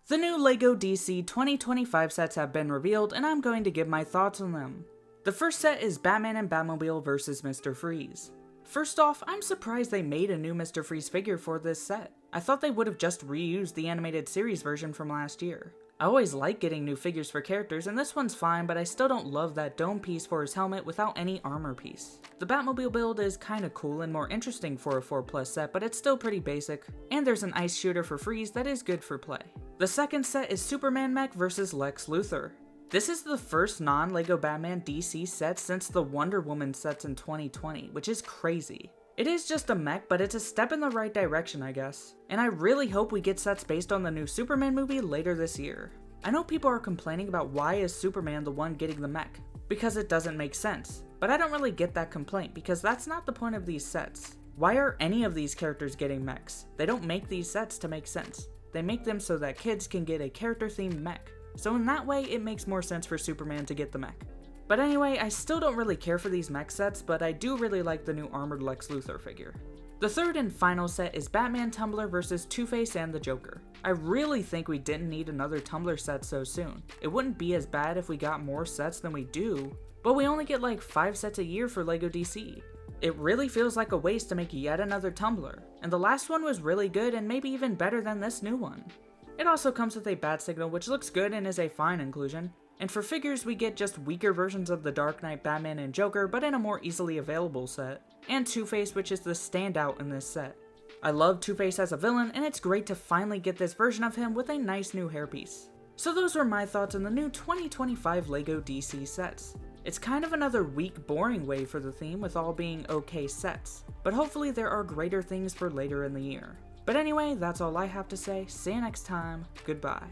The new LEGO DC 2025 sets have been revealed, and I'm going to give my thoughts on them. The first set is Batman and Batmobile vs. Mr. Freeze. First off, I'm surprised they made a new Mr. Freeze figure for this set. I thought they would have just reused the animated series version from last year. I always like getting new figures for characters, and this one's fine, but I still don't love that dome piece for his helmet without any armor piece. The Batmobile build is kinda cool and more interesting for a 4+ set, but it's still pretty basic, and there's an ice shooter for Freeze that is good for play. The second set is Superman Mech vs. Lex Luthor. This is the first non-LEGO Batman DC set since the Wonder Woman sets in 2020, which is crazy. It is just a mech, but it's a step in the right direction, I guess. And I really hope we get sets based on the new Superman movie later this year. I know people are complaining about why is Superman the one getting the mech, because it doesn't make sense. But I don't really get that complaint, because that's not the point of these sets. Why are any of these characters getting mechs? They don't make these sets to make sense. They make them so that kids can get a character-themed mech. So in that way, it makes more sense for Superman to get the mech. But anyway, I still don't really care for these mech sets, but I do really like the new armored Lex Luthor figure. The third and final set is Batman Tumbler vs. Two-Face and the Joker. I really think we didn't need another Tumbler set so soon. It wouldn't be as bad if we got more sets than we do, but we only get like 5 sets a year for LEGO DC. It really feels like a waste to make yet another Tumbler, and the last one was really good and maybe even better than this new one. It also comes with a bat signal, which looks good and is a fine inclusion. And for figures, we get just weaker versions of the Dark Knight, Batman, and Joker, but in a more easily available set. And Two-Face, which is the standout in this set. I love Two-Face as a villain, and it's great to finally get this version of him with a nice new hairpiece. So those were my thoughts on the new 2025 LEGO DC sets. It's kind of another weak, boring way for the theme with all being okay sets, but hopefully there are greater things for later in the year. But anyway, that's all I have to say. See you next time. Goodbye.